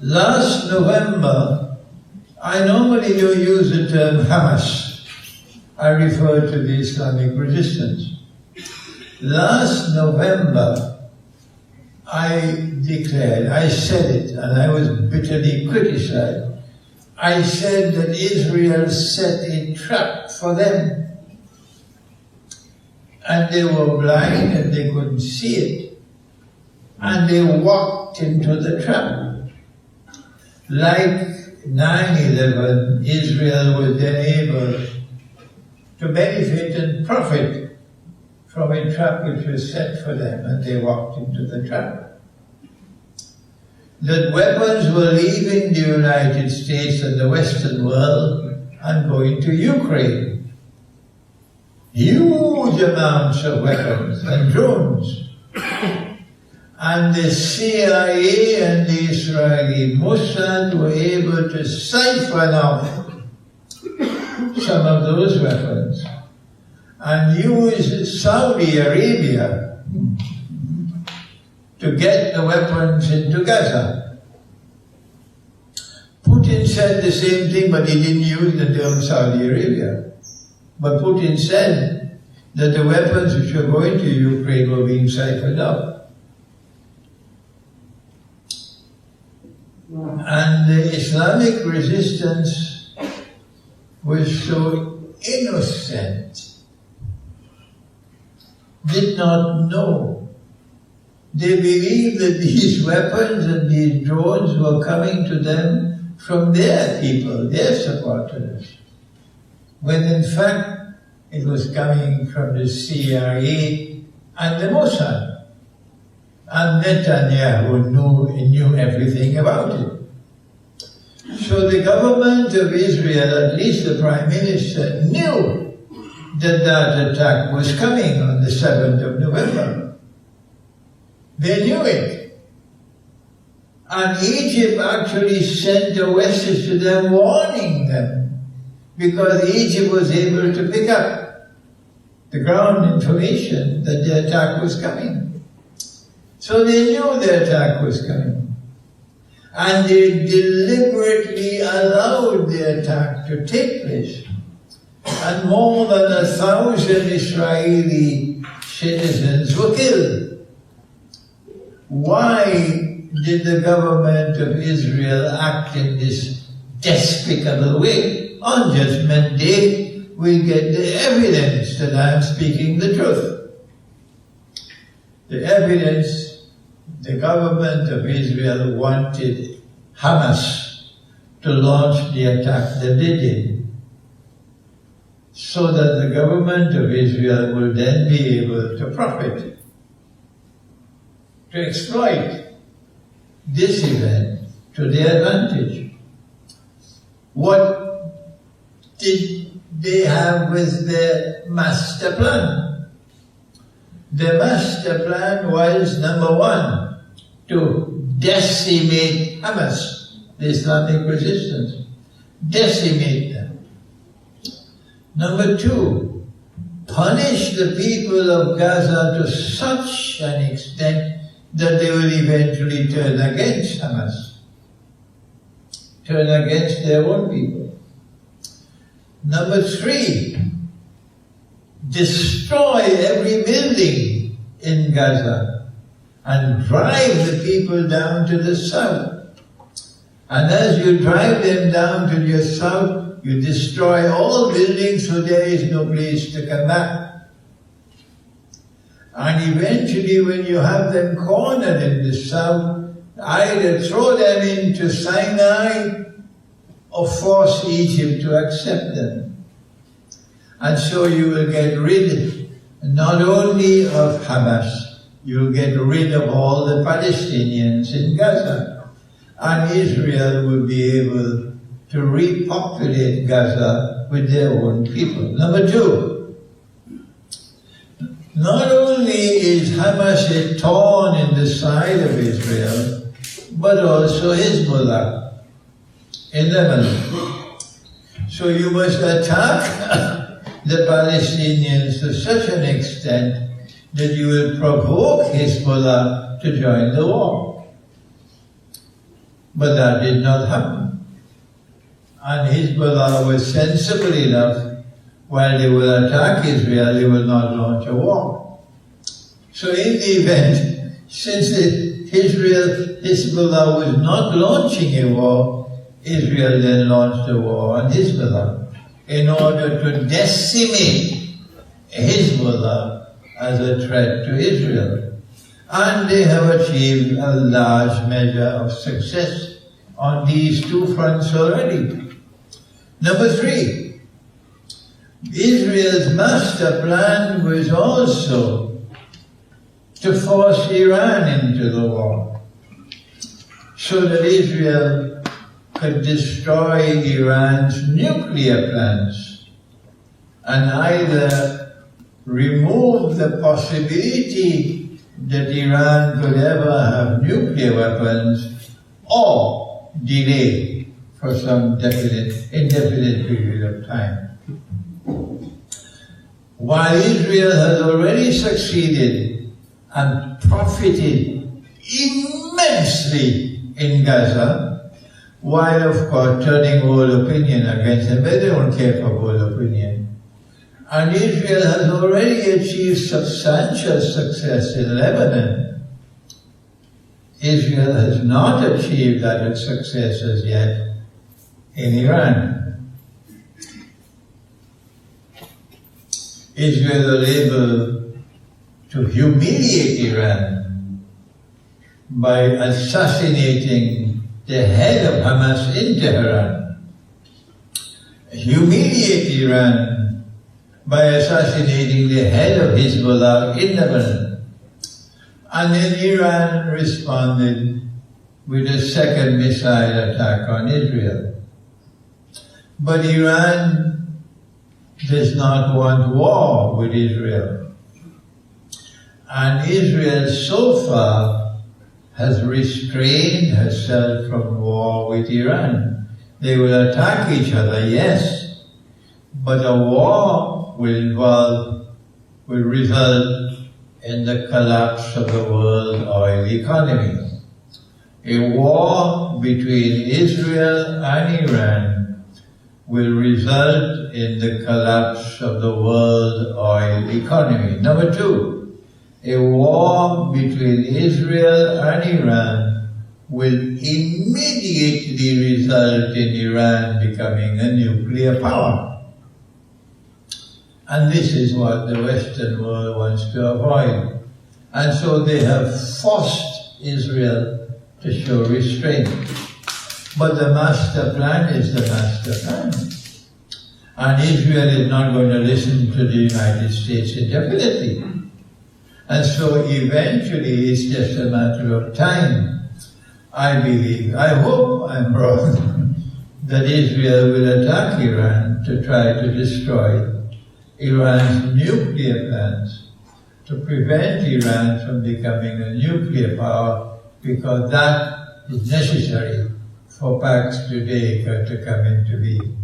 Last November, I normally don't use the term Hamas. I refer to the Islamic resistance. Last November, I declared, I said it, and I was bitterly criticized. I said that Israel set a trap for them. And they were blind and they couldn't see it. And they walked into the trap. Like 9/11, Israel was then able to benefit and profit from a trap which was set for them, and they walked into the trap. That weapons were leaving the United States and the Western world and going to Ukraine. Huge amounts of weapons and drones. And the CIA and the Israeli Mossad were able to siphon off some of those weapons and use Saudi Arabia to get the weapons into Gaza. Putin said the same thing, but he didn't use the term Saudi Arabia. But Putin said that the weapons which were going to Ukraine were being siphoned out. And the Islamic resistance was so innocent, did not know. They believed that these weapons and these drones were coming to them from their people, their supporters, when in fact it was coming from the CIA and the Mossad. And Netanyahu knew everything about it. So the government of Israel, at least the Prime Minister, knew that that attack was coming on the 7th of November. They knew it. And Egypt actually sent a message to them warning them, because Egypt was able to pick up the ground information that the attack was coming. So they knew the attack was coming. And they deliberately allowed the attack to take place. And more than 1,000 Israeli citizens were killed. Why did the government of Israel act in this despicable way? On Judgment Day, we get the evidence that I am speaking the truth. The evidence. The government of Israel wanted Hamas to launch the attack that they did, so that the government of Israel will then be able to profit, to exploit this event to their advantage. What did they have with their master plan? The master plan was, number one, to decimate Hamas, the Islamic resistance. Decimate them. Number two, punish the people of Gaza to such an extent that they will eventually turn against Hamas, turn against their own people. Number three, destroy every building in Gaza and drive the people down to the south. And as you drive them down to the south, you destroy all buildings so there is no place to come back. And eventually, when you have them cornered in the south, either throw them into Sinai or force Egypt to accept them. And so you will get rid not only of Hamas, you'll get rid of all the Palestinians in Gaza. And Israel will be able to repopulate Gaza with their own people. Number two, not only is Hamas a thorn in the side of Israel, but also Hizbullah in Lebanon. So you must attack the Palestinians to such an extent that you will provoke Hizbullah to join the war. But that did not happen. And Hizbullah was sensible enough, while they will attack Israel, they will not launch a war. So in the event, since Hizbullah was not launching a war, Israel then launched a war on Hizbullah in order to decimate Hizbullah as a threat to Israel. And they have achieved a large measure of success on these two fronts already. Number 3, Israel's master plan was also to force Iran into the war, so that Israel could destroy Iran's nuclear plans and either remove the possibility that Iran could ever have nuclear weapons or delay for some indefinite period of time. While Israel has already succeeded and profited immensely in Gaza, while of course turning world opinion against them, but they don't care for world opinion. And Israel has already achieved substantial success in Lebanon. Israel has not achieved that success as yet in Iran. Israel was able to humiliate Iran by assassinating the head of Hamas in Tehran, humiliate Iran by assassinating the head of Hizbullah in Lebanon. And then Iran responded with a second missile attack on Israel. But Iran does not want war with Israel. And Israel so far has restrained herself from war with Iran. They will attack each other, yes, but a war will result in the collapse of the world oil economy. A war between Israel and Iran will result in the collapse of the world oil economy. Number 2, a war between Israel and Iran will immediately result in Iran becoming a nuclear power. And this is what the Western world wants to avoid. And so they have forced Israel to show restraint. But the master plan is the master plan. And Israel is not going to listen to the United States indefinitely. And so eventually it's just a matter of time, I believe. I hope I'm wrong, that Israel will attack Iran to try to destroy Iran's nuclear plans, to prevent Iran from becoming a nuclear power, because that is necessary for Pax Judaica to come into being.